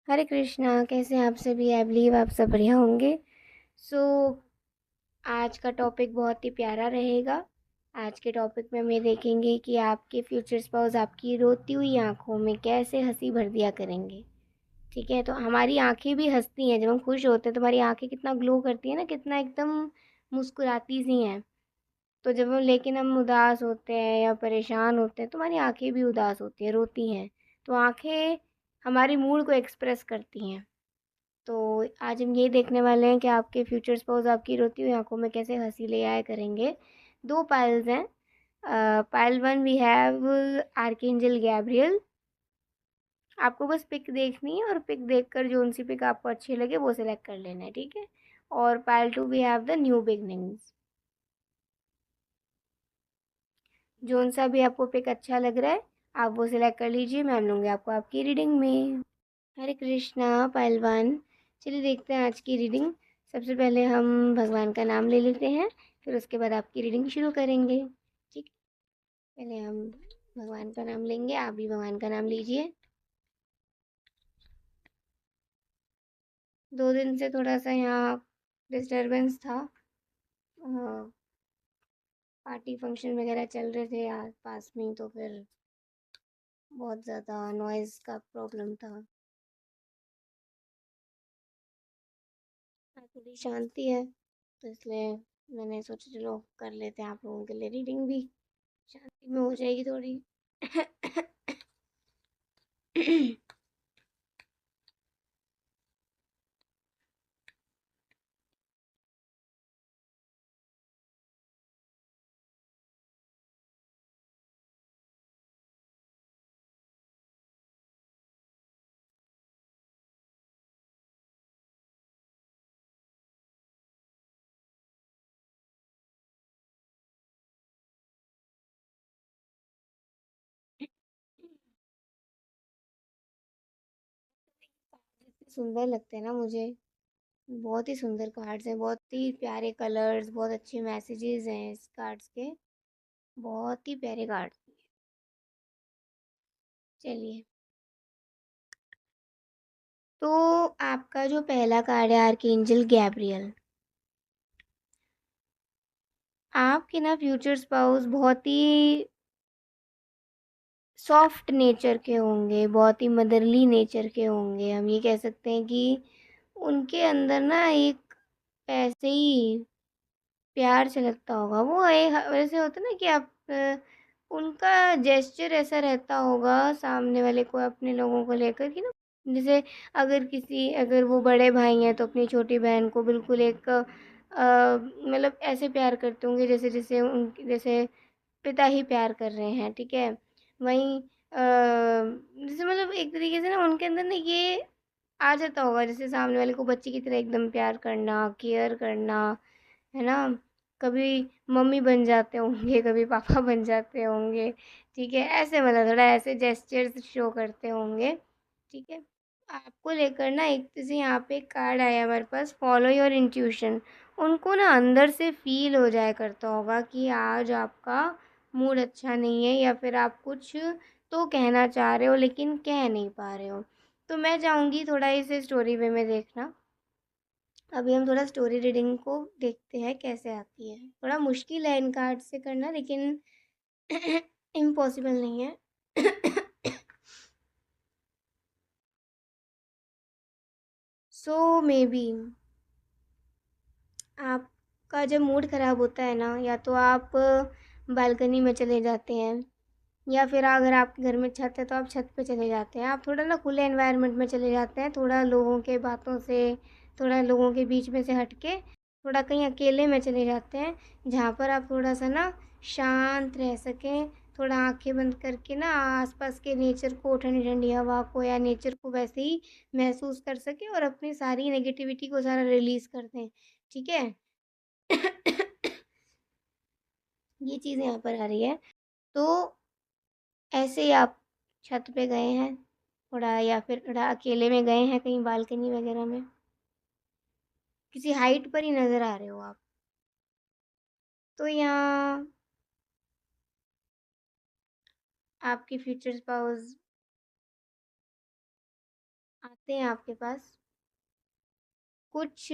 हरे कृष्णा। कैसे हैं आप सभी? आई बिलीव आप सब बढ़िया होंगे। सो आज का टॉपिक बहुत ही प्यारा रहेगा। आज के टॉपिक में हम ये देखेंगे कि आपके फ्यूचर स्पाउस आपकी रोती हुई आंखों में कैसे हंसी भर दिया करेंगे। ठीक है, तो हमारी आंखें भी हंसती हैं। जब हम खुश होते हैं तो हमारी आंखें कितना ग्लो करती है ना, कितना एकदम मुस्कुराती सी हैं। तो जब हम लेकिन हम उदास होते हैं या परेशान होते हैं तो हमारी आंखें भी उदास होती हैं, रोती हैं। तो आंखें हमारी मूड को एक्सप्रेस करती हैं। तो आज हम ये देखने वाले हैं कि आपके फ्यूचर स्पाउस आपकी रोती हुई आंखों में कैसे हंसी ले आया करेंगे। दो पाइल्स हैं। Pile one we have archangel Gabriel. आपको बस पिक देखनी है और पिक देखकर जो उनसी पिक आपको अच्छी लगे वो सिलेक्ट कर लेना है, ठीक है। और pile two we have the new beginnings. जो सा भी आपको पिक अच्छा लग रहा है आप वो सिलेक्ट कर लीजिए। मैं लूँगी आपको आपकी रीडिंग में। हरे कृष्णा पहलवान। चलिए देखते हैं आज की रीडिंग। सबसे पहले हम भगवान का नाम ले लेते हैं, फिर उसके बाद आपकी रीडिंग शुरू करेंगे। ठीक। पहले हम भगवान का नाम लेंगे, आप भी भगवान का नाम लीजिए। 2 दिन से थोड़ा सा यहाँ डिस्टरबेंस था। पार्टी फंक्शन वगैरह चल रहे थे आस पास में, तो फिर बहुत ज़्यादा नॉइज़ का प्रॉब्लम था। आज थोड़ी शांति है तो इसलिए मैंने सोचा चलो कर लेते हैं आप लोगों के लिए रीडिंग भी, शांति में हो जाएगी थोड़ी। इतने सुंदर लगते हैं ना मुझे। बहुत ही सुंदर कार्ड्स हैं, बहुत ही प्यारे कलर्स, बहुत अच्छे मैसेजेस हैं इस कार्ड्स के। बहुत ही प्यारे कार्ड्स। चलिए, तो आपका जो पहला कार्ड है आर्कएंजल गैब्रियल। आपके ना फ्यूचर स्पाउस बहुत ही सॉफ्ट नेचर के होंगे, बहुत ही मदरली नेचर के होंगे। हम ये कह सकते हैं कि उनके अंदर ना एक ऐसे ही प्यार छलकता होगा। वो एक वैसे होता है ना कि आप उनका जेस्चर ऐसा रहता होगा सामने वाले को, अपने लोगों को लेकर कि ना, जैसे अगर वो बड़े भाई हैं तो अपनी छोटी बहन को बिल्कुल एक मतलब ऐसे प्यार करते होंगे जैसे जैसे उनके जैसे पिता ही प्यार कर रहे हैं, ठीक है। वहीं जैसे मतलब एक तरीके से ना उनके अंदर ना ये आ जाता होगा, जैसे सामने वाले को बच्चे की तरह एकदम प्यार करना, केयर करना, है ना। कभी मम्मी बन जाते होंगे, कभी पापा बन जाते होंगे, ठीक है। ऐसे मतलब थोड़ा ऐसे जेस्चर्स शो करते होंगे, ठीक है। आपको लेकर ना एक जैसे यहाँ पे कार्ड आया हमारे पास, फॉलो योर इंट्यूशन। उनको ना अंदर से फील हो जाया करता होगा कि आज आपका मूड अच्छा नहीं है, या फिर आप कुछ तो कहना चाह रहे हो लेकिन कह नहीं पा रहे हो। तो मैं चाहूँगी थोड़ा इसे स्टोरी वे में देखना। अभी हम थोड़ा स्टोरी रीडिंग को देखते हैं कैसे आती है। थोड़ा मुश्किल है इन कार्ड से करना, लेकिन इम्पॉसिबल नहीं है। सो मे बी आपका जब मूड ख़राब होता है ना, या तो आप बालकनी में चले जाते हैं, या फिर अगर आपके घर में छत है तो आप छत पे चले जाते हैं। आप थोड़ा ना खुले एनवायरनमेंट में चले जाते हैं, थोड़ा लोगों के बातों से, थोड़ा लोगों के बीच में से हट के थोड़ा कहीं अकेले में चले जाते हैं, जहाँ पर आप थोड़ा सा ना शांत रह सकें। थोड़ा आंखें बंद करके ना आसपास के नेचर को, ठंडी ठंडी हवा को या नेचर को वैसे ही महसूस कर सकें और अपनी सारी नेगेटिविटी को सारा रिलीज़ कर दें, ठीक है। ये चीज़ यहाँ पर आ रही है। तो ऐसे ही आप छत पे गए हैं थोड़ा, या फिर थोड़ा अकेले में गए हैं कहीं बालकनी वगैरह में, किसी हाइट पर ही नज़र आ रहे हो आप। तो यहाँ आपके फ्यूचर स्पाउस हैं आपके पास, कुछ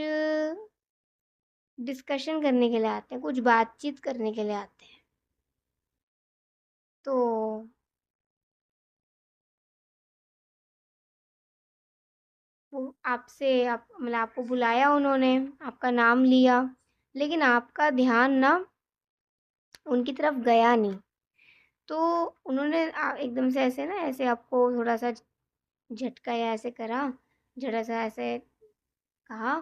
डिस्कशन करने के लिए आते हैं, कुछ बातचीत करने के लिए आते हैं। तो वो आपसे आप मतलब आपको बुलाया उन्होंने, आपका नाम लिया, लेकिन आपका ध्यान ना उनकी तरफ गया नहीं। तो उन्होंने एकदम से ऐसे ना ऐसे आपको थोड़ा-सा झटका या ऐसे करा, ज़रा-सा ऐसे कहा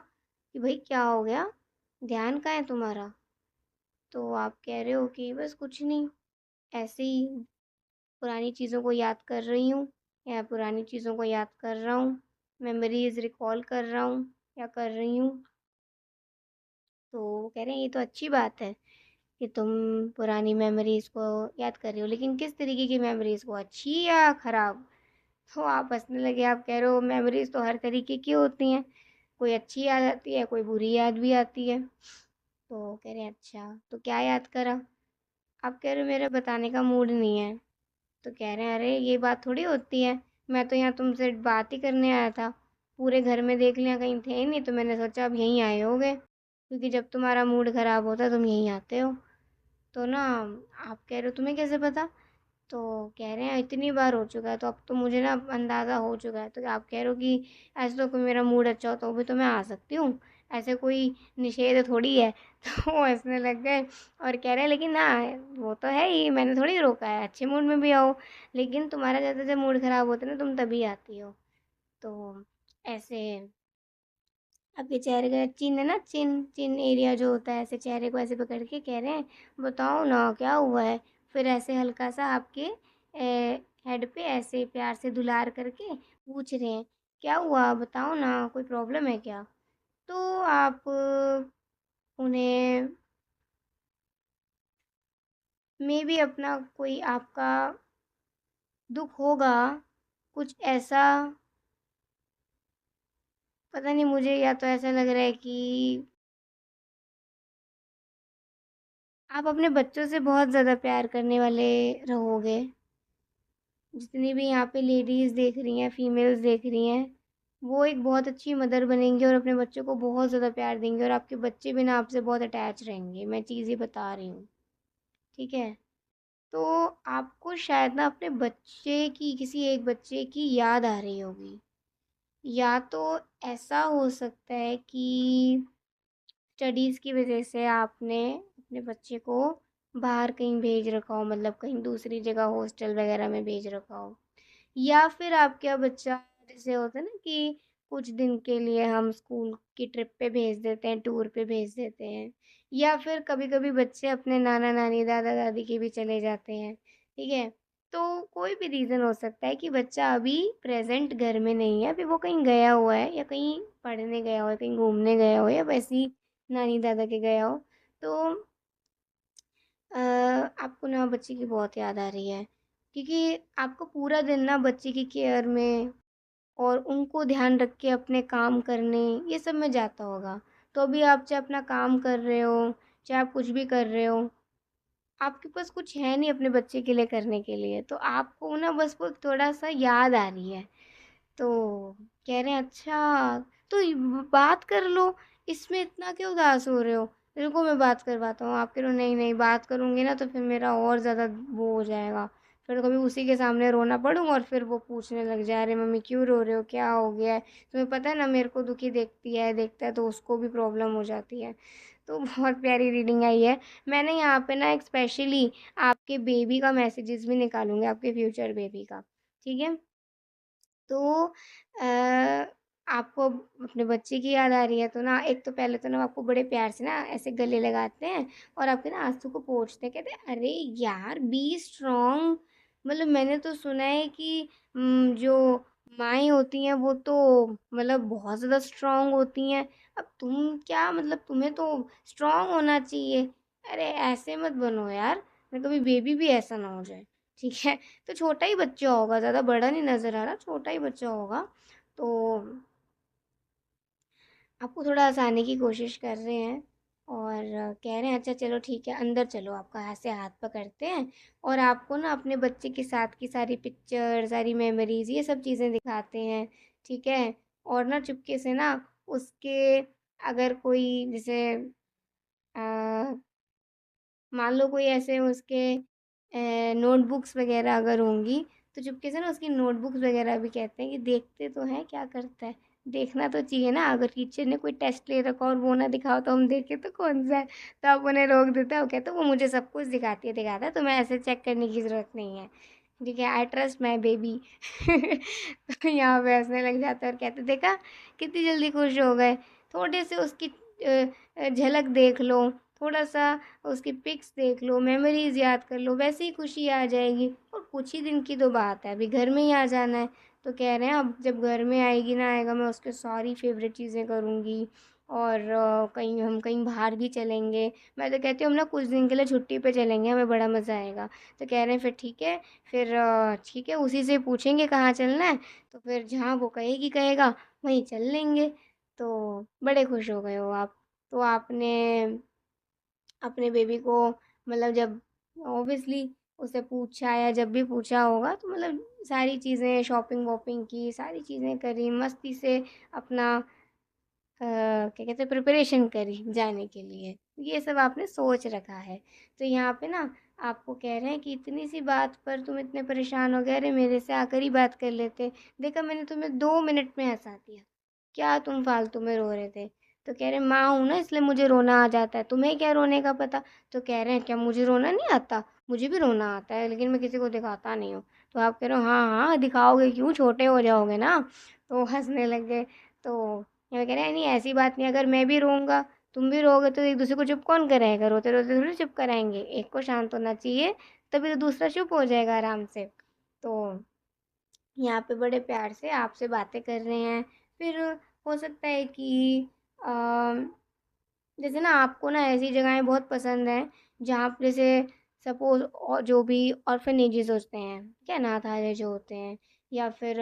कि भई क्या हो गया? ध्यान कहाँ है तुम्हारा? तो आप कह रहे हो कि बस कुछ नहीं, ऐसे ही पुरानी चीज़ों को याद कर रही हूँ या पुरानी चीज़ों को याद कर रहा हूँ, मेमोरीज़ रिकॉल कर रहा हूँ या कर रही हूँ। तो वो कह रहे हैं ये तो अच्छी बात है कि तुम पुरानी मेमोरीज़ को याद कर रही हो, लेकिन किस तरीके की मेमोरीज़ को, अच्छी या खराब? तो आप हँसने लगे, आप कह रहे हो मेमोरीज़ तो हर तरीके की होती हैं, कोई अच्छी याद आती है, कोई बुरी याद भी आती है। तो कह रहे हैं अच्छा, तो क्या याद करा? आप कह रहे हो मेरा बताने का मूड नहीं है। तो कह रहे हैं अरे ये बात थोड़ी होती है, मैं तो यहाँ तुमसे बात ही करने आया था। पूरे घर में देख लिया कहीं थे ही नहीं, तो मैंने सोचा अब यहीं आए होगे, क्योंकि जब तुम्हारा मूड ख़राब होता है तुम यहीं आते हो। तो ना आप कह रहे हो तुम्हें कैसे पता? तो कह रहे हैं इतनी बार हो चुका है, तो अब तो मुझे ना अंदाज़ा हो चुका है। तो आप कह रहे हो कि ऐसे तो कोई मेरा मूड अच्छा हो तो भी तो मैं आ सकती हूँ, ऐसे कोई निषेध थोड़ी है। तो वो हँसने लग गए और कह रहे हैं लेकिन ना वो तो है ही, मैंने थोड़ी रोका है, अच्छे मूड में भी आओ, लेकिन तुम्हारा जैसे जब मूड ख़राब होता है ना तुम तभी आती हो। तो ऐसे आपके चेहरे का चिन्ह है ना, चिन्ह चिन्ह एरिया जो होता है, ऐसे चेहरे को ऐसे पकड़ के कह रहे हैं बताओ ना क्या हुआ है। फिर ऐसे हल्का सा आपके हेड पे ऐसे प्यार से दुलार करके पूछ रहे हैं क्या हुआ बताओ ना, कोई प्रॉब्लम है क्या? तो आप उन्हें मे बी अपना कोई आपका दुख होगा, कुछ ऐसा, पता नहीं मुझे, या तो ऐसा लग रहा है कि आप अपने बच्चों से बहुत ज़्यादा प्यार करने वाले रहोगे। जितनी भी यहाँ पे लेडीज़ देख रही हैं, फीमेल्स देख रही हैं, वो एक बहुत अच्छी मदर बनेंगी और अपने बच्चों को बहुत ज़्यादा प्यार देंगी और आपके बच्चे भी ना आपसे बहुत अटैच रहेंगे। मैं चीज़ ये बता रही हूँ, ठीक है? तो आपको शायद ना अपने बच्चे की, किसी एक बच्चे की याद आ रही होगी, या तो ऐसा हो सकता है कि स्टडीज़ की वजह से आपने अपने बच्चे को बाहर कहीं भेज रखा हो, मतलब कहीं दूसरी जगह हॉस्टल वगैरह में भेज रखा हो, या फिर आपका बच्चा जैसे होता है ना कि कुछ दिन के लिए हम स्कूल की ट्रिप पे भेज देते हैं, टूर पे भेज देते हैं, या फिर कभी-कभी बच्चे अपने नाना-नानी, दादा-दादी के भी चले जाते हैं, ठीक है? तो कोई भी रीज़न हो सकता है कि बच्चा अभी प्रेज़ेंट घर में नहीं है, अभी वो कहीं गया हुआ है या कहीं पढ़ने गया हो, कहीं घूमने गया हो या वैसे ही नानी-दादा के गया हो। तो आपको ना बच्चे की बहुत याद आ रही है, क्योंकि आपको पूरा दिन ना बच्चे की केयर में और उनको ध्यान रख के अपने काम करने, ये सब में जाता होगा। तो अभी आप चाहे अपना काम कर रहे हो, चाहे आप कुछ भी कर रहे हो, आपके पास कुछ है नहीं अपने बच्चे के लिए करने के लिए, तो आपको ना बस वो थोड़ा-सा याद आ रही है। तो कह रहे हैं अच्छा, तो बात कर लो, इसमें इतना क्यों उदास हो रहे हो? रुको मैं बात करवाता हूँ। आप कह रहे हो नहीं नहीं बात करूँगी ना तो फिर मेरा और ज़्यादा वो हो जाएगा, फिर कभी उसी के सामने रोना पड़ूँ और फिर वो पूछने लग जाए अरे मम्मी क्यों रो रहे हो, क्या हो गया है? तुम्हें पता है ना मेरे को दुखी देखता है तो उसको भी प्रॉब्लम हो जाती है। तो बहुत प्यारी रीडिंग आई है। मैंने यहाँ पे ना एक स्पेशली आपके बेबी का मैसेजेस भी निकालूंगी, आपके फ्यूचर बेबी का, ठीक है? तो आपको अपने बच्चे की याद आ रही है तो ना एक तो पहले तो ना आपको बड़े प्यार से ना ऐसे गले लगाते हैं और आपके ना आँसू को पोंछते हैं, कहते हैं अरे यार बी स्ट्रॉन्ग। मतलब मैंने तो सुना है कि जो माएँ होती हैं वो तो मतलब बहुत ज़्यादा स्ट्रॉन्ग होती हैं। अब तुम क्या, मतलब तुम्हें तो स्ट्रॉन्ग होना चाहिए। अरे ऐसे मत बनो यार, मैं कभी बेबी भी ऐसा ना हो जाए, ठीक है? तो छोटा ही बच्चा होगा, ज़्यादा बड़ा नहीं नज़र आ रहा, छोटा ही बच्चा होगा। तो आपको थोड़ा हँसाने की कोशिश कर रहे हैं और कह रहे हैं अच्छा चलो ठीक है अंदर चलो, आपका हाथ से हाथ पकड़ते हैं और आपको ना अपने बच्चे के साथ की सारी पिक्चर, सारी मेमोरीज़ ये सब चीज़ें दिखाते हैं, ठीक है? और ना चुपके से ना उसके, अगर कोई जैसे अ, मान लो कोई ऐसे उसके नोटबुक्स वगैरह अगर होंगी, तो चुपके से ना उसकी नोटबुक्स वगैरह भी कहते हैं कि देखते तो हैं क्या करता है। देखना तो चाहिए ना, अगर टीचर ने कोई टेस्ट ले रखा और वो ना दिखाओ तो हम देखें तो कौन सा है। तो आप उन्हें रोक देते हो, कहते हो वो मुझे सब कुछ दिखाती है दिखाता है, तुम्हें ऐसे चेक करने की ज़रूरत नहीं है। ठीक है, आई ट्रस्ट माई बेबी। तो यहाँ पे हंसने लग जाते हैं और कहते देखा कितनी जल्दी खुश हो गए। थोड़े से उसकी झलक देख लो, थोड़ा सा उसकी पिक्स देख लो, मेमोरीज याद कर लो, वैसे ही खुशी आ जाएगी। और कुछ ही दिन की तो बात है, अभी घर में ही आ जाना है। तो कह रहे हैं अब जब घर में आएगी ना आएगा, मैं उसके सारी फेवरेट चीज़ें करूँगी। और कहीं हम कहीं बाहर भी चलेंगे। मैं तो कहती हूँ हम ना कुछ दिन के लिए छुट्टी पे चलेंगे, हमें बड़ा मज़ा आएगा। तो कह रहे हैं फिर ठीक है, फिर ठीक है उसी से पूछेंगे कहाँ चलना है। तो फिर जहाँ वो कहेगी कहेगा वहीं चल लेंगे। तो बड़े खुश हो गए हो आप। तो आपने अपने बेबी को मतलब जब ऑब्वियसली उसे पूछा या जब भी पूछा होगा तो मतलब सारी चीज़ें शॉपिंग वॉपिंग की, सारी चीज़ें करी मस्ती से, अपना क्या कहते हैं प्रिपरेशन करी जाने के लिए। ये सब आपने सोच रखा है। तो यहाँ पे ना आपको कह रहे हैं कि इतनी सी बात पर तुम इतने परेशान हो गए, अरे मेरे से आकर ही बात कर लेते। देखा मैंने तुम्हें 2 मिनट में हंसा दिया, क्या तुम फालतू में रो रहे थे। तो कह रहे माँ हूँ ना इसलिए मुझे रोना आ जाता है, तुम्हें क्या रोने का पता। तो कह रहे हैं क्या मुझे रोना नहीं आता, मुझे भी रोना आता है लेकिन मैं किसी को दिखाता नहीं हूँ। तो आप कह रहे हो हाँ हाँ दिखाओगे क्यों, छोटे हो जाओगे ना। तो हंसने लग गए। तो ये कह रहे हैं नहीं ऐसी बात नहीं, अगर मैं भी रोऊंगा तुम भी रोओगे तो एक दूसरे को चुप कौन कराएगा, रोते रोते थोड़ी चुप कराएंगे, एक को शांत होना चाहिए तभी तो दूसरा चुप हो जाएगा आराम से। तो यहाँ पे बड़े प्यार से आपसे बातें कर रहे हैं। फिर हो सकता है कि जैसे ना आपको ना ऐसी जगहें बहुत पसंद हैं जहाँ पे जैसे सपोज जो भी ऑर्फनेजेस होते हैं, क्या अनाथालय जो होते हैं, या फिर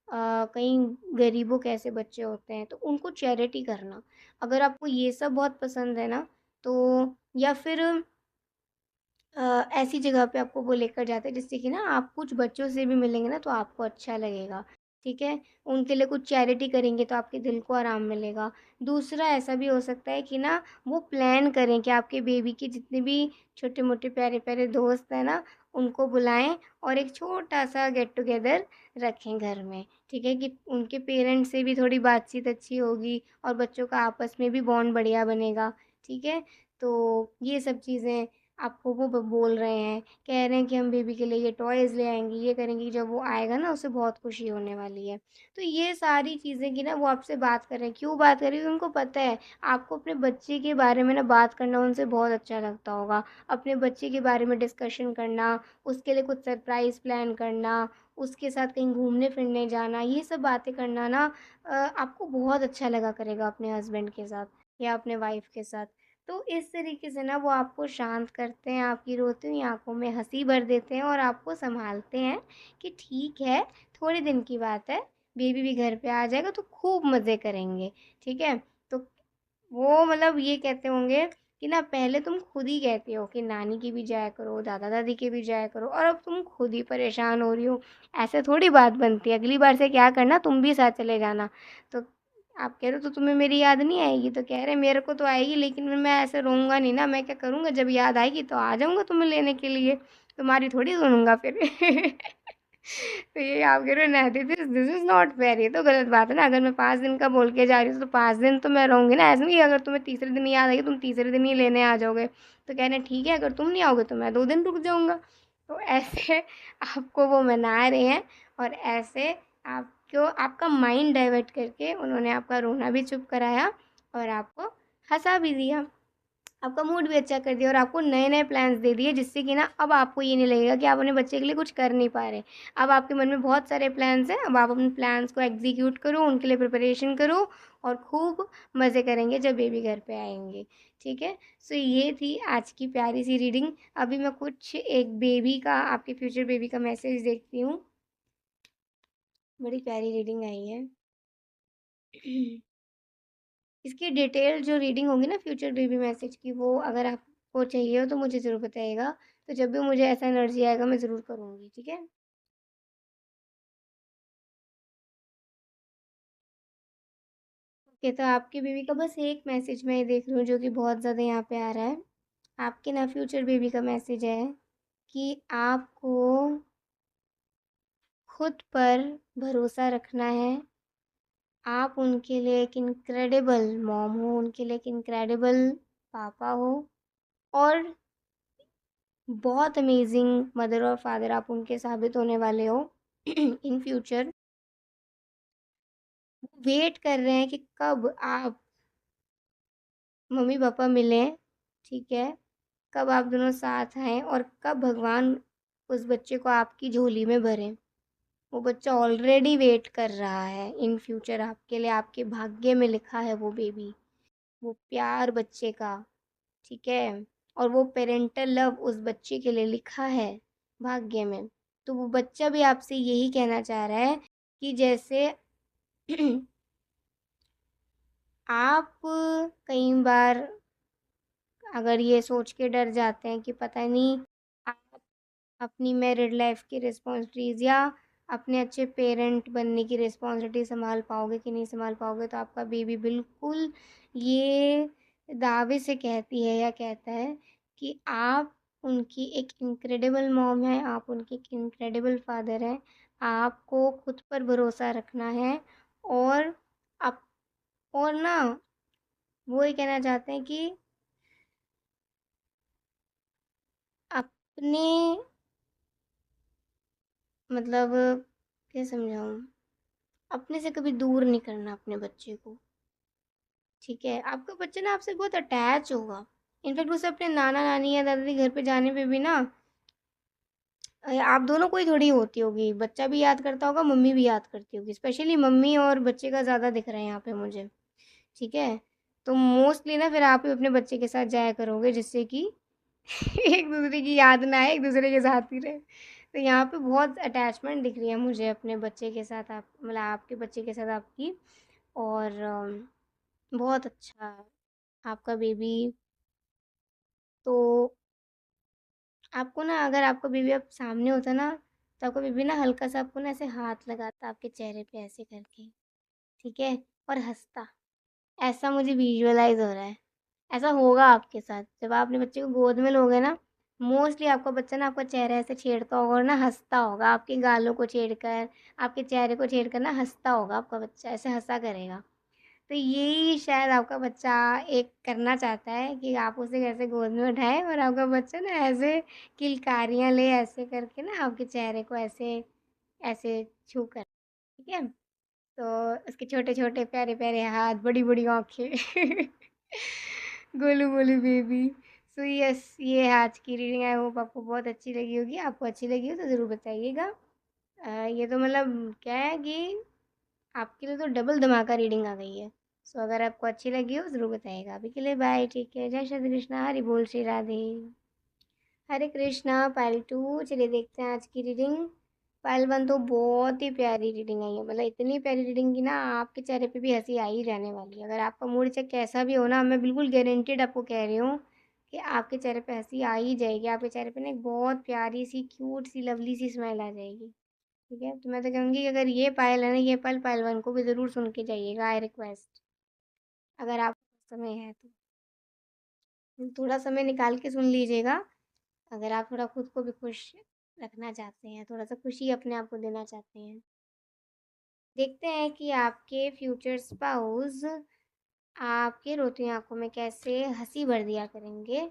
कहीं गरीबों के ऐसे बच्चे होते हैं तो उनको चैरिटी करना, अगर आपको ये सब बहुत पसंद है ना, तो या फिर ऐसी जगह पे आपको वो लेकर जाते हैं जिससे कि ना आप कुछ बच्चों से भी मिलेंगे ना तो आपको अच्छा लगेगा। ठीक है, उनके लिए कुछ चैरिटी करेंगे तो आपके दिल को आराम मिलेगा। दूसरा ऐसा भी हो सकता है कि ना वो प्लान करें कि आपके बेबी के जितने भी छोटे मोटे प्यारे प्यारे दोस्त हैं ना उनको बुलाएं और एक छोटा सा गेट टुगेदर रखें घर में। ठीक है, कि उनके पेरेंट्स से भी थोड़ी बातचीत अच्छी होगी और बच्चों का आपस में भी बॉन्ड बढ़िया बनेगा। ठीक है, तो ये सब चीज़ें आपको वो बोल रहे हैं, कह रहे हैं कि हम बेबी के लिए ये टॉयज़ ले आएंगे, ये करेंगे, जब वो आएगा ना उसे बहुत खुशी होने वाली है। तो ये सारी चीज़ें की ना वो आपसे बात कर रहे हैं, क्यों बात कर रही है उनको पता है आपको अपने बच्चे के बारे में ना बात करना उनसे बहुत अच्छा लगता होगा। अपने बच्चे के बारे में डिस्कशन करना, उसके लिए कुछ सरप्राइज़ प्लान करना, उसके साथ कहीं घूमने फिरने जाना, ये सब बातें करना ना आपको बहुत अच्छा लगा करेगा अपने हस्बैंड के साथ या अपने वाइफ के साथ। तो इस तरीके से ना वो आपको शांत करते हैं, आपकी रोती हुई आँखों में हँसी भर देते हैं और आपको सँभालते हैं कि ठीक है, थोड़े दिन की बात है, बेबी भी घर पे आ जाएगा तो खूब मज़े करेंगे। ठीक है? तो वो मतलब ये कहते होंगे कि ना पहले तुम खुद ही कहते हो कि नानी के भी जाया करो, दादा-दादी के भी जाया करो और अब तुम खुद ही परेशान हो रही हो। ऐसे थोड़ी बात बनती है, अगली बार से क्या करना तुम भी साथ चले जाना। तो आप कह रहे हो तो तुम्हें मेरी याद नहीं आएगी? तो कह रहे मेरे को तो आएगी लेकिन मैं ऐसे रोऊँगा नहीं ना, मैं क्या करूँगा जब याद आएगी तो आ जाऊँगा तुम्हें लेने के लिए, तुम्हारी थोड़ी सुनूँगा फिर। तो ये आप कह रहे हो ना this this is not fair, ये तो गलत बात है ना, अगर मैं 5 दिन का बोल के जा रही हूँ तो 5 दिन तो मैं रहूँगी ना, ऐसा नहीं कि अगर तुम्हें तीसरे दिन याद आएगी तुम तीसरे दिन ही लेने आ जाओगे। तो कह रहे हैं ठीक है अगर तुम नहीं आओगे तो मैं 2 दिन रुक जाऊँगा। तो ऐसे आपको वो मना रहे हैं और ऐसे आपको आपका माइंड डाइवर्ट करके उन्होंने आपका रोना भी चुप कराया और आपको हँसा भी दिया। आपका मूड भी अच्छा कर दिया और आपको नए-नए प्लान्स दे दिए जिससे कि ना अब आपको ये नहीं लगेगा कि आप अपने बच्चे के लिए कुछ कर नहीं पा रहे। अब आपके मन में बहुत सारे प्लान्स हैं, अब आप अपने प्लान्स को एग्ज़ीक्यूट करो, उनके लिए प्रिपरेशन करो और खूब मज़े करेंगे जब बेबी घर पे आएँगे। ठीक है? सो ये थी आज की प्यारी-सी रीडिंग। अभी मैं कुछ एक बेबी का आपके फ्यूचर बेबी का मैसेज देखती हूँ। बड़ी प्यारी रीडिंग आई है। इसकी डिटेल जो रीडिंग होगी ना फ्यूचर बेबी मैसेज की, वो अगर आपको चाहिए हो तो मुझे ज़रूर बताइएगा। तो जब भी मुझे ऐसा एनर्जी आएगा मैं ज़रूर करूँगी, ठीक है? ओके, तो आपकी बेबी का बस एक मैसेज मैं ये देख रही हूँ जो कि बहुत ज़्यादा यहाँ पे आ रहा है। आपके ना फ्यूचर बेबी का मैसेज है कि आपको खुद पर भरोसा रखना है। आप उनके लिए एक इनक्रेडिबल मॉम हो, उनके लिए एक इनक्रेडिबल पापा हो, और बहुत अमेजिंग मदर और फादर आप उनके साबित होने वाले हो इन फ्यूचर। वेट कर रहे हैं कि कब आप मम्मी पापा मिलें, ठीक है? कब आप दोनों साथ आएँ और कब भगवान उस बच्चे को आपकी झोली में भरें। वो बच्चा ऑलरेडी वेट कर रहा है इन फ्यूचर आपके लिए, आपके भाग्य में लिखा है वो बेबी, वो प्यार बच्चे का, ठीक है? और वो पेरेंटल लव उस बच्चे के लिए लिखा है भाग्य में। तो वो बच्चा भी आपसे यही कहना चाह रहा है कि जैसे आप कई बार अगर ये सोच के डर जाते हैं कि पता नहीं आप अपनी मैरिड लाइफ की रिस्पॉन्सिबिलिटीज़ या अपने अच्छे पेरेंट बनने की रिस्पॉन्सिबिलिटी संभाल पाओगे कि नहीं संभाल पाओगे, तो आपका बेबी बिल्कुल ये दावे से कहती है या कहता है कि आप उनकी एक इनक्रेडिबल मॉम है, आप उनके एक इनक्रेडिबल फादर हैं। आपको खुद पर भरोसा रखना है, और आप, और ना वो ये कहना चाहते हैं कि अपने, मतलब क्या समझाऊँ? अपने से कभी दूर नहीं करना अपने बच्चे को, ठीक है? आपका बच्चा ना आपसे बहुत अटैच होगा। इनफैक्ट उसे अपने नाना-नानी या दादा-दादी घर पे जाने पे भी ना आप दोनों को ही थोड़ी होती होगी। बच्चा भी याद करता होगा, मम्मी भी याद करती होगी। स्पेशली मम्मी और बच्चे का ज़्यादा दिख रहा है यहाँ पे मुझे, ठीक है? तो मोस्टली ना फिर आप ही अपने बच्चे के साथ जाया करोगे, जिससे कि एक-दूसरे की याद ना आए, एक-दूसरे के साथ ही रहे। तो यहाँ पे बहुत अटैचमेंट दिख रही है मुझे अपने बच्चे के साथ, आप मतलब आपके बच्चे के साथ आपकी। और बहुत अच्छा आपका बेबी। तो आपको ना, अगर आपका बेबी अब सामने होता ना, तो आपका बेबी ना हल्का सा आपको ना ऐसे हाथ लगाता आपके चेहरे पे ऐसे करके, ठीक है? और हँसता। ऐसा मुझे विजुअलाइज़ हो रहा है। ऐसा होगा आपके साथ। जब आप अपने बच्चे को गोद में लोगे ना, मोस्टली आपका बच्चा ना आपका चेहरा ऐसे छेड़ता होगा और ना हँसता होगा, आपके गालों को छेड़कर, आपके चेहरे को छेड़कर ना हँसता होगा आपका बच्चा, ऐसे हँसा करेगा। तो यही शायद आपका बच्चा एक करना चाहता है कि आप उसे कैसे गोद में उठाएँ और आपका बच्चा ना ऐसे किलकारियाँ ले ऐसे करके ना आपके चेहरे को ऐसे ऐसे छू कर, ठीक है? तो उसके छोटे-छोटे प्यारे-प्यारे हाथ, बड़ी-बड़ी आँखें गोलू-मोलू बेबी। सो यस, ये आज की रीडिंग आई होप आपको बहुत अच्छी लगी होगी। आपको अच्छी लगी हो तो ज़रूर बताइएगा। ये तो मतलब क्या है कि आपके लिए तो डबल धमाका रीडिंग आ गई है। सो अगर आपको अच्छी लगी हो ज़रूर बताइएगा। अभी के लिए बाय, टेक केयर, जय श्री कृष्णा, हरि बोल, श्री राधे। हरे कृष्णा। पायल 2 चलिए देखते हैं आज की रीडिंग। पायल 1 तो बहुत ही प्यारी रीडिंग आई है, मतलब इतनी प्यारी रीडिंग की ना आपके चेहरे पे भी हंसी आ ही जाने वाली है। अगर आपका मूड चाहे कैसा भी हो ना, मैं बिल्कुल गारंटेड आपको कह रही हूँ कि आपके चेहरे पे हंसी आ ही जाएगी। आपके चेहरे पे ना एक बहुत प्यारी सी क्यूट सी लवली सी स्माइल आ जाएगी, ठीक है? तो मैं तो कहूँगी कि अगर ये पायल है ना, ये पायल पायल 1 को भी ज़रूर सुन के जाइएगा, आई रिक्वेस्ट, अगर आप समय है तो। थोड़ा समय निकाल के सुन लीजिएगा, अगर आप थोड़ा खुद को भी खुश रखना चाहते हैं, थोड़ा-सा खुशी अपने आप को देना चाहते हैं। देखते हैं कि आपके फ्यूचर स्पाउस आपकी रोती आँखों में कैसे हँसी भर दिया करेंगे।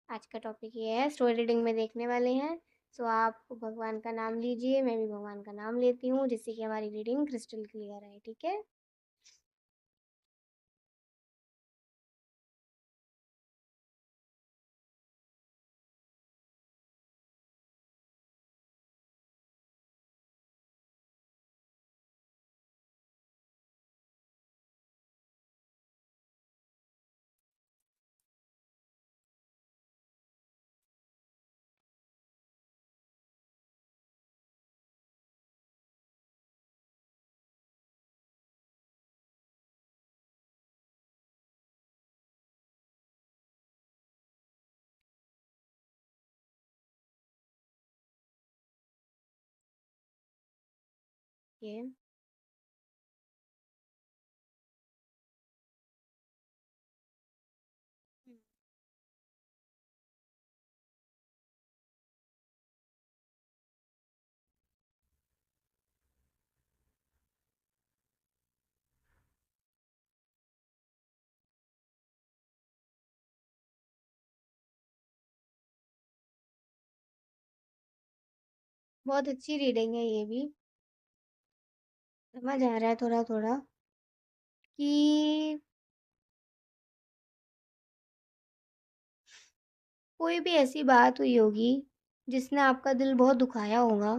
आज का टॉपिक ये है, स्टोरी रीडिंग में देखने वाले हैं। सो आप भगवान का नाम लीजिए, मैं भी भगवान का नाम लेती हूँ, जिससे कि हमारी रीडिंग क्रिस्टल क्लियर आए, ठीक है? ये बहुत अच्छी रीडिंग है ये भी। समझ आ रहा है थोड़ा थोड़ा कि कोई भी ऐसी बात हुई होगी जिसने आपका दिल बहुत दुखाया होगा।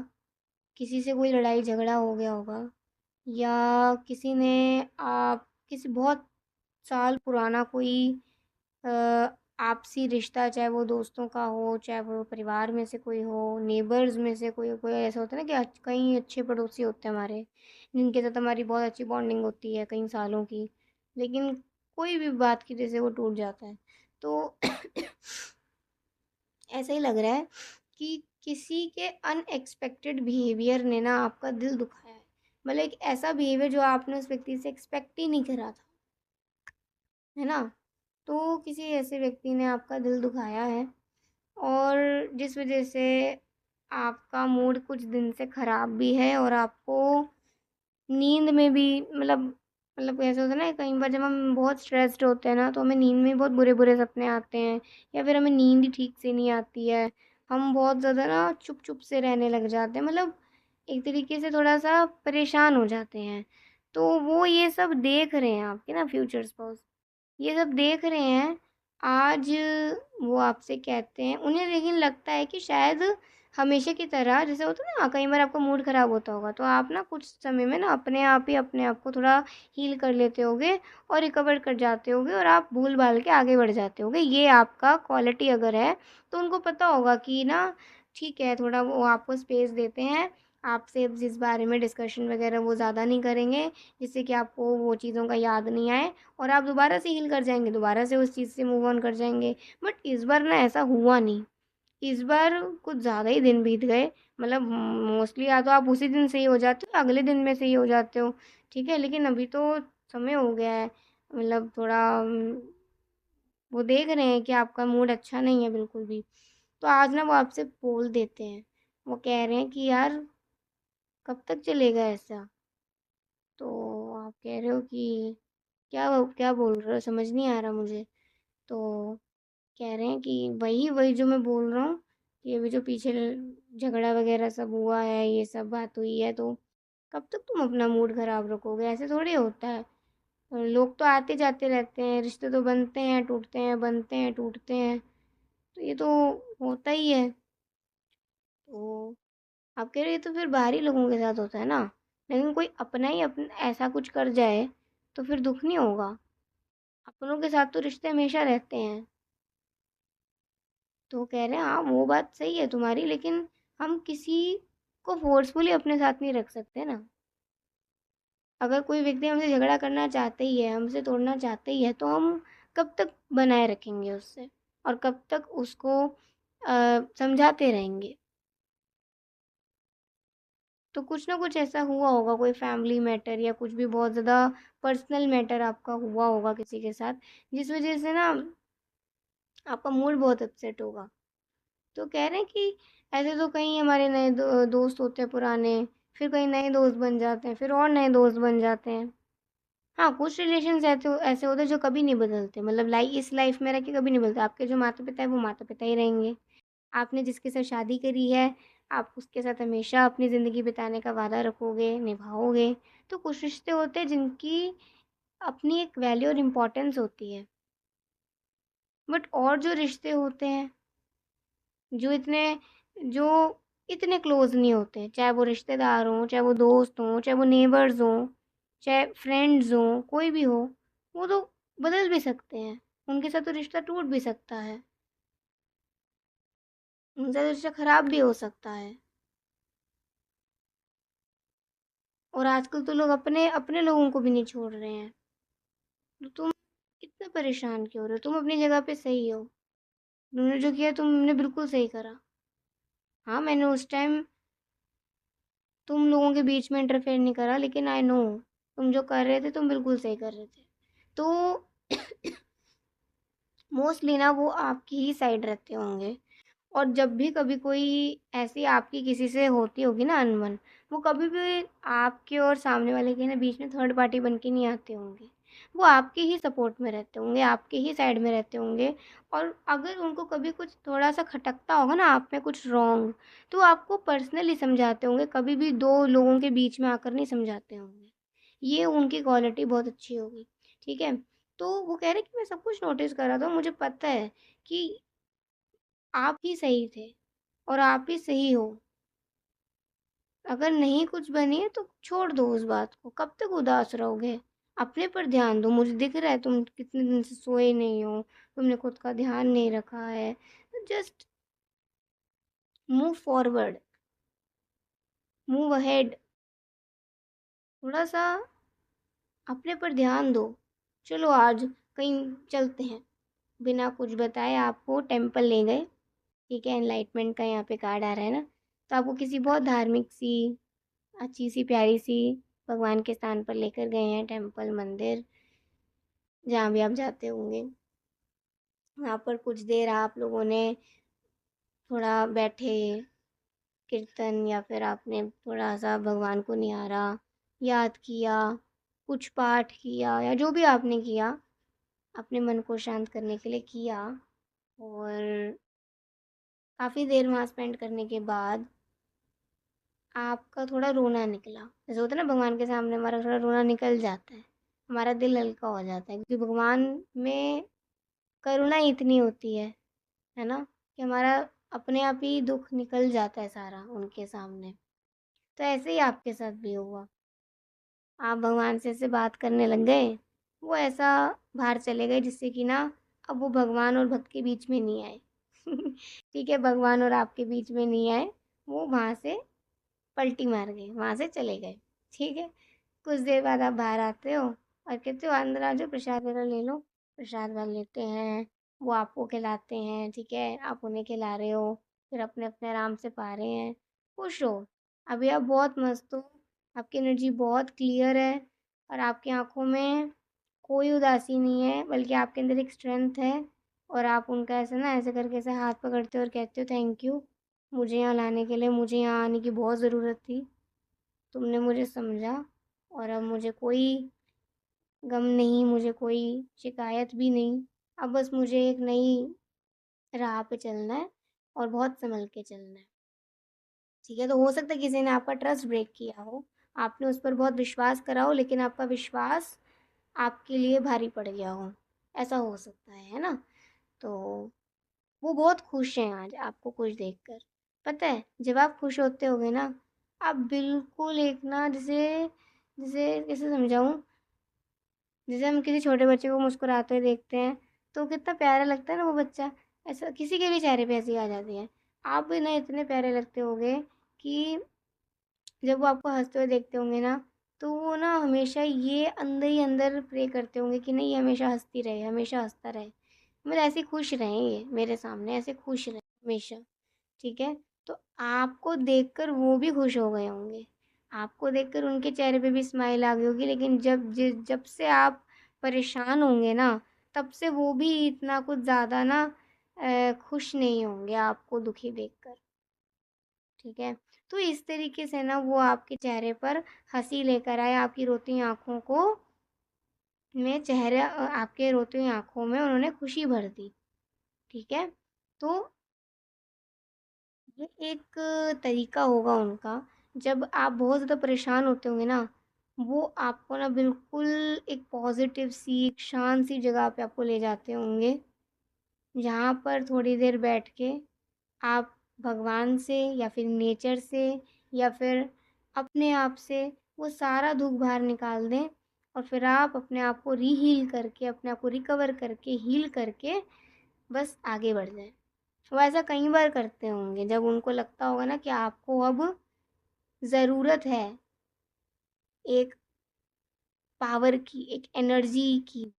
किसी से कोई लड़ाई झगड़ा हो गया होगा, या किसी ने आप किसी बहुत साल पुराना कोई अ, आपसी रिश्ता, चाहे वो दोस्तों का हो, चाहे वो परिवार में से कोई हो, नेबर्स में से कोई कोई ऐसा होता है ना कि कई अच्छे पड़ोसी होते हैं हमारे, जिनके साथ हमारी बहुत अच्छी बॉन्डिंग होती है कई सालों की, लेकिन कोई भी बात की वजह से वो टूट जाता है। तो ऐसा ही लग रहा है कि किसी के अनएक्सपेक्टेड बिहेवियर ने ना आपका दिल दुखाया है। मतलब एक ऐसा बिहेवियर जो आपने उस व्यक्ति से एक्सपेक्ट ही नहीं करा था, है ना? तो किसी ऐसे व्यक्ति ने आपका दिल दुखाया है, और जिस वजह से आपका मूड कुछ दिन से ख़राब भी है, और आपको नींद में भी मतलब ऐसा होता है ना, कई बार जब हम बहुत स्ट्रेस्ड होते हैं ना, तो हमें नींद में बहुत बुरे-बुरे सपने आते हैं, या फिर हमें नींद ही ठीक से नहीं आती है। हम बहुत ज़्यादा ना चुप-चुप से रहने लग जाते हैं, मतलब एक तरीके से थोड़ा-सा परेशान हो जाते हैं। तो वो ये सब देख रहे हैं आपके ना फ्यूचर स्पाउस, ये सब देख रहे हैं। आज वो आपसे कहते हैं, उन्हें लेकिन लगता है कि शायद हमेशा की तरह, जैसे होता है ना कई बार आपका मूड ख़राब होता होगा, तो आप ना कुछ समय में ना अपने आप ही अपने आप को थोड़ा हील कर लेते होगे, और रिकवर कर जाते होगे, और आप भूल-भाल के आगे बढ़ जाते होगे। ये आपका क्वालिटी अगर है, तो उनको पता होगा कि ना ठीक है, थोड़ा वो आपको स्पेस देते हैं। आपसे जिस बारे में डिस्कशन वग़ैरह वो ज़्यादा नहीं करेंगे, जिससे कि आपको वो चीज़ों का याद नहीं आए, और आप दोबारा से हील कर जाएँगे, दोबारा से उस चीज़ से मूव ऑन कर जाएँगे। बट इस बार ना ऐसा हुआ नहीं। इस बार कुछ ज़्यादा ही दिन बीत गए। मतलब मोस्टली या तो आप उसी दिन सही हो जाते हो, अगले दिन में सही हो जाते हो, ठीक है? लेकिन अभी तो समय हो गया है, मतलब थोड़ा वो देख रहे हैं कि आपका मूड अच्छा नहीं है बिल्कुल भी। तो आज ना वो आपसे बोल देते हैं। वो कह रहे हैं कि यार, कब तक चलेगा ऐसा? तो आप कह रहे हो कि क्या बोल रहे हो, समझ नहीं आ रहा मुझे। तो कह रहे हैं कि वही वही जो मैं बोल रहा हूँ, कि अभी जो पीछे झगड़ा वगैरह सब हुआ है, ये सब बात हुई है, तो कब तक तुम अपना मूड खराब रखोगे? ऐसे थोड़ी होता है। और लोग तो आते जाते रहते हैं, रिश्ते तो बनते हैं, टूटते हैं, बनते हैं, टूटते हैं, तो ये तो होता ही है। तो आप कह रहे हैं ये तो फिर बाहरी लोगों के साथ होता है ना, लेकिन कोई अपना ही अपना ऐसा कुछ कर जाए, तो फिर दुख नहीं होगा? अपनों के साथ तो रिश्ते हमेशा रहते हैं। तो कह रहे हैं हाँ, वो बात सही है तुम्हारी, लेकिन हम किसी को फ़ोर्सफुली अपने साथ नहीं रख सकते ना। अगर कोई व्यक्ति हमसे झगड़ा करना चाहते ही है, हमसे तोड़ना चाहते ही है, तो हम कब तक बनाए रखेंगे उससे, और कब तक उसको समझाते रहेंगे? तो कुछ ना कुछ ऐसा हुआ होगा, कोई फैमिली मैटर या कुछ भी बहुत ज़्यादा पर्सनल मैटर आपका हुआ होगा किसी के साथ, जिस वजह से ना आपका मूड बहुत अपसेट होगा। तो कह रहे हैं कि ऐसे तो कई हमारे नए दोस्त होते हैं पुराने, फिर कई नए दोस्त बन जाते हैं, फिर और नए दोस्त बन जाते हैं। हाँ, कुछ रिलेशंस ऐसे ऐसे होते हैं जो कभी नहीं बदलते, मतलब इस लाइफ में रह के कभी नहीं बदलते। आपके जो माता पिता है वो माता पिता ही रहेंगे। आपने जिसके साथ शादी करी है, आप उसके साथ हमेशा अपनी ज़िंदगी बिताने का वादा रखोगे, निभाओगे। तो कुछ रिश्ते होते हैं जिनकी अपनी एक वैल्यू और इम्पोर्टेंस होती है। बट और जो रिश्ते होते हैं, जो इतने जो इतने क्लोज़ नहीं होते, चाहे वो रिश्तेदार हों, चाहे वो दोस्त हों, चाहे वो नेबर्स हों, चाहे फ्रेंड्स हों, कोई भी हो, वो तो बदल भी सकते हैं। उनके साथ तो रिश्ता टूट भी सकता है, उनके साथ रिश्ता ख़राब भी हो सकता है। और आजकल तो लोग अपने अपने लोगों को भी नहीं छोड़ रहे हैं। तो तुम इतना परेशान क्यों हो रहे हो? तुम अपनी जगह पे सही हो। तुमने जो किया तुमने बिल्कुल सही करा। हाँ, मैंने उस टाइम तुम लोगों के बीच में इंटरफेयर नहीं करा, लेकिन आई नो तुम जो कर रहे थे तुम बिल्कुल सही कर रहे थे। तो मोस्टली ना वो आपकी ही साइड रहते होंगे, और जब भी कभी कोई ऐसी आपकी किसी से होती होगी ना अनबन, वो कभी भी आपके और सामने वाले के ना बीच में थर्ड पार्टी बन के नहीं आते होंगे। वो आपके ही सपोर्ट में रहते होंगे, आपके ही साइड में रहते होंगे। और अगर उनको कभी कुछ थोड़ा-सा खटकता होगा ना आप में कुछ रॉन्ग, तो वो आपको पर्सनली समझाते होंगे, कभी भी 2 लोगों के बीच में आकर नहीं समझाते होंगे। ये उनकी क्वालिटी बहुत अच्छी होगी, ठीक है? तो वो कह रहे कि मैं सब कुछ नोटिस कर रहा था, मुझे पता है कि आप ही सही थे और आप ही सही हो। अगर नहीं कुछ बनी है तो छोड़ दो उस बात को, कब तक उदास रहोगे? अपने पर ध्यान दो, मुझे दिख रहा है तुम कितने दिन से सोए नहीं हो, तुमने खुद का ध्यान नहीं रखा है। तो just move forward, move ahead, थोड़ा-सा अपने पर ध्यान दो। चलो आज कहीं चलते हैं। बिना कुछ बताए आपको टेंपल ले गए, ठीक है? एनलाइटमेंट का यहाँ पे कार्ड आ रहा है ना, तो आपको किसी बहुत धार्मिक सी, अच्छी सी, प्यारी सी भगवान के स्थान पर लेकर गए हैं, टेंपल, मंदिर, जहाँ भी आप जाते होंगे। वहाँ पर कुछ देर आप लोगों ने थोड़ा बैठे, कीर्तन या फिर आपने थोड़ा-सा भगवान को निहारा, याद किया, कुछ पाठ किया या जो भी आपने किया, अपने मन को शांत करने के लिए किया। और काफ़ी देर वहाँ स्पेंड करने के बाद आपका थोड़ा रोना निकला। जैसे होता है ना भगवान के सामने हमारा थोड़ा रोना निकल जाता है, हमारा दिल हल्का हो जाता है, क्योंकि भगवान में करुणा इतनी होती है ना? कि हमारा अपने आप ही दुःख निकल जाता है सारा उनके सामने। तो ऐसे ही आपके साथ भी हुआ। आप भगवान से ऐसे बात करने लग गए, वो ऐसा बाहर चले गए जिससे कि ना अब वो भगवान और भक्त के बीच में नहीं आए। ठीक है, भगवान और आपके बीच में नहीं आए, वो वहाँ से पलटी मार गए, वहाँ से चले गए, ठीक है? कुछ देर बाद आप बाहर आते हो और कहते हो अंदर आ जाओ, प्रसाद वगैरह ले लो। प्रसाद वगैरह लेते हैं, वो आपको खिलाते हैं, ठीक है? आप उन्हें खिला रहे हो, फिर अपने-अपने आराम से पा रहे हैं, खुश हो। अभी आप बहुत मस्त हो, आपकी एनर्जी बहुत क्लियर है और आपकी आँखों में कोई उदासी नहीं है, बल्कि आपके अंदर एक स्ट्रेंथ है। और आप उनका ऐसे ना ऐसे करके ऐसे हाथ पकड़ते हो और कहते हो थैंक यू, मुझे यहाँ लाने के लिए, मुझे यहाँ आने की बहुत ज़रूरत थी। तुमने मुझे समझा और अब मुझे कोई गम नहीं, मुझे कोई शिकायत भी नहीं। अब बस मुझे एक नई राह पे चलना है और बहुत सँभल के चलना है। ठीक है? तो हो सकता है किसी ने आपका ट्रस्ट ब्रेक किया हो, आपने उस पर बहुत विश्वास करा हो, लेकिन आपका विश्वास आपके लिए भारी पड़ गया हो, ऐसा हो सकता है ना? तो वो बहुत खुश हैं आज आपको खुश देखकर। पता है, जब आप खुश होते होगे ना, आप बिल्कुल एक ना जैसे जैसे कैसे समझाऊँ? जैसे हम किसी छोटे बच्चे को मुस्कुराते हुए देखते हैं, तो कितना प्यारा लगता है ना वो बच्चा, ऐसा किसी के भी चेहरे पे हँसी आ जाती है। आप भी ना इतने प्यारे लगते होंगे कि जब वो आपको हँसते हुए देखते होंगे ना, तो वो ना हमेशा ये अंदर ही अंदर प्रे करते होंगे कि नहीं, ये हमेशा हँसती रहे, हमेशा हँसता रहे। मतलब ऐसे खुश रहें ये मेरे सामने, ऐसे खुश रहें हमेशा, ठीक है? तो आपको देखकर वो भी खुश हो गए होंगे। आपको देखकर उनके चेहरे पे भी स्माइल आ गई होगी, लेकिन जब से आप परेशान होंगे ना, तब से वो भी इतना कुछ ज़्यादा ना खुश नहीं होंगे आपको दुखी देखकर, ठीक है? तो इस तरीके से ना वो आपके चेहरे पर हँसी लेकर आए, आपकी रोती हुई आँखों को आपके रोती हुई आँखों में उन्होंने खुशी भर दी, ठीक है? तो ये एक तरीका होगा उनका, जब आप बहुत ज़्यादा परेशान होते होंगे ना, वो आपको ना बिल्कुल एक पॉज़िटिव सी, एक शांत सी जगह पे आपको ले जाते होंगे, जहाँ पर थोड़ी देर बैठ के आप भगवान से या फिर नेचर से या फिर अपने आप से वो सारा दुःख बाहर निकाल दें और फिर आप अपने आप को रीहील करके, अपने आप को रिकवर करके, हील करके बस आगे बढ़ जाएँ। वो ऐसा कई बार करते होंगे जब उनको लगता होगा ना कि आपको अब ज़रूरत है एक पावर की, एक एनर्जी की,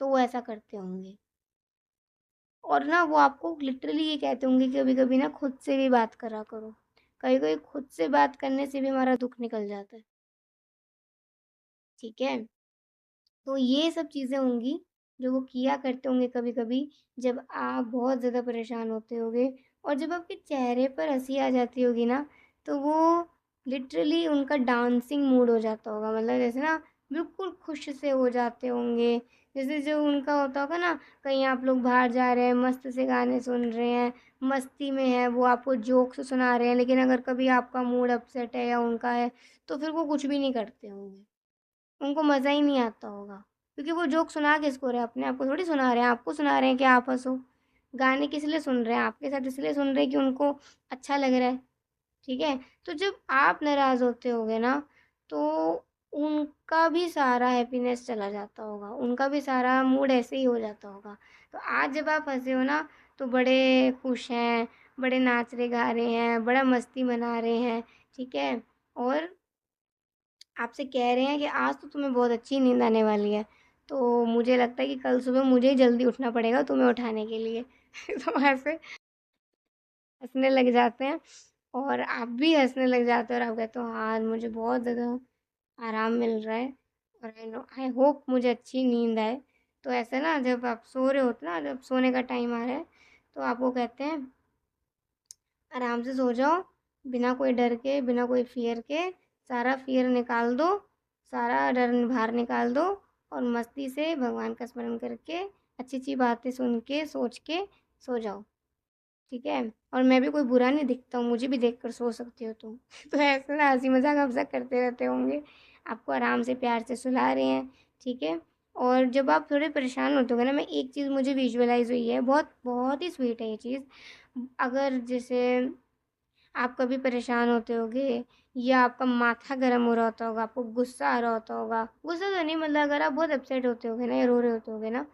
तो वो ऐसा करते होंगे। और ना वो आपको लिटरली ये कहते होंगे कि कभी-कभी ना खुद से भी बात करा करो। कभी-कभी खुद से बात करने से भी हमारा दुःख निकल जाता है, ठीक है? तो ये सब चीज़ें होंगी जो वो किया करते होंगे कभी-कभी जब आप बहुत ज़्यादा परेशान होते होगे और जब आपके चेहरे पर हँसी आ जाती होगी ना, तो वो लिटरली उनका डांसिंग मूड हो जाता होगा, मतलब जैसे ना बिल्कुल खुश से हो जाते होंगे। जैसे जो उनका होता होगा ना, कहीं आप लोग बाहर जा रहे हैं, मस्त से गाने सुन रहे हैं, मस्ती में है, वो आपको जोक्स सुना रहे हैं, लेकिन अगर कभी आपका मूड अपसेट है या उनका है, तो फिर वो कुछ भी नहीं करते होंगे। उनको मज़ा ही नहीं आता होगा, क्योंकि वो जोक सुना किसको रहे हैं? अपने आप को थोड़ी सुना रहे हैं, आपको सुना रहे हैं कि आप हंसो। गाने किस लिए सुन रहे हैं? आपके साथ इसलिए सुन रहे हैं कि उनको अच्छा लग रहा है। ठीक है? तो जब आप नाराज़ होते होगे ना, तो उनका भी सारा हैप्पीनेस चला जाता होगा, उनका भी सारा मूड ऐसे ही हो जाता होगा। तो आज जब आप हँसे हो ना, तो बड़े खुश हैं, बड़े नाच रहे गा रहे हैं, बड़ा मस्ती मना रहे हैं, ठीक है? और आपसे कह रहे हैं कि आज तो तुम्हें बहुत अच्छी नींद आने वाली है, तो मुझे लगता है कि कल सुबह मुझे ही जल्दी उठना पड़ेगा तुम्हें उठाने के लिए। तो ऐसे हँसने लग जाते हैं, और आप भी हँसने लग जाते हो, और आप कहते हो हाँ, मुझे बहुत ज़्यादा आराम मिल रहा है, और आई होप मुझे अच्छी नींद आए। तो ऐसे ना जब आप सो रहे होते ना, जब सोने का टाइम आ रहा है, तो आपको कहते हैं आराम से सो जाओ, बिना कोई डर के, बिना कोई फ़ियर के, सारा फ़ियर निकाल दो, सारा डर बाहर निकाल दो, और मस्ती से भगवान का स्मरण करके, अच्छी-अच्छी बातें सुन के, सोच के सो जाओ। ठीक है? और मैं भी कोई बुरा नहीं दिखता हूँ, मुझे भी देखकर सो सकती हो तुम। तो ऐसे ना हँसी-मज़ाक हम सब करते रहते होंगे। आपको आराम से प्यार से सुला रहे हैं, ठीक है? और जब आप थोड़े परेशान होते होगे ना, मैं एक चीज़ मुझे विजुअलाइज़ हुई है, बहुत बहुत ही स्वीट है ये चीज़। अगर जैसे आप कभी परेशान होते होगे, या आपका माथा गर्म हो रहा होता होगा, आपको गुस्सा आ रहा होता होगा, गुस्सा तो नहीं, मतलब अगर आप बहुत अपसेट होते होगे ना, या रो रहे होते होगे ना,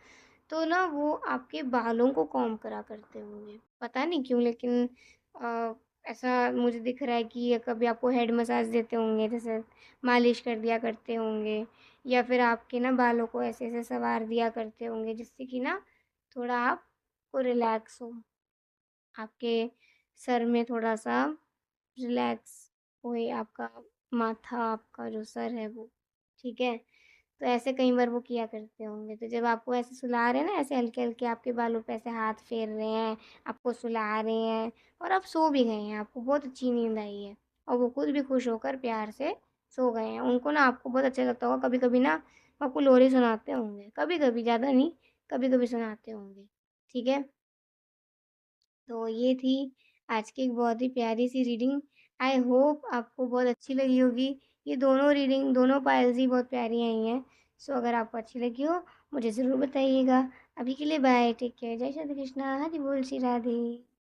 तो ना वो आपके बालों को कॉम्ब करा करते होंगे। पता नहीं क्यों, लेकिन अ, ऐसा मुझे दिख रहा है कि ये कभी आपको हेड मसाज देते होंगे, जैसे मालिश कर दिया करते होंगे, या फिर आपके ना बालों को ऐसे-ऐसे संवार दिया करते होंगे, जिससे कि ना थोड़ा आपको रिलैक्स हो। आपके सर में थोड़ा-सा रिलैक्स होए, आपका माथा, आपका जो सर है वो, ठीक है? तो ऐसे कई बार वो किया करते होंगे। तो जब आपको ऐसे सुला रहे हैं ना, ऐसे हल्के-हल्के आपके बालों पे ऐसे हाथ फेर रहे हैं, आपको सुला रहे हैं, और आप सो भी गए हैं, आपको बहुत अच्छी नींद आई है, और वो खुद भी खुश होकर प्यार से सो गए हैं। उनको ना आपको बहुत अच्छा लगता होगा, कभी-कभी ना वो आपको लोरी सुनाते होंगे, कभी-कभी, ज़्यादा नहीं, कभी-कभी सुनाते होंगे, ठीक है? तो ये थी आज की एक बहुत ही प्यारी सी रीडिंग। आई होप आपको बहुत अच्छी लगी होगी। ये दोनों रीडिंग, दोनों पायल्स ही बहुत प्यारी आई हैं। सो अगर आपको अच्छी लगी हो, मुझे ज़रूर बताइएगा। अभी के लिए बाय, टेक केयर, जय श्री कृष्णा, हरि बोल, श्री राधे।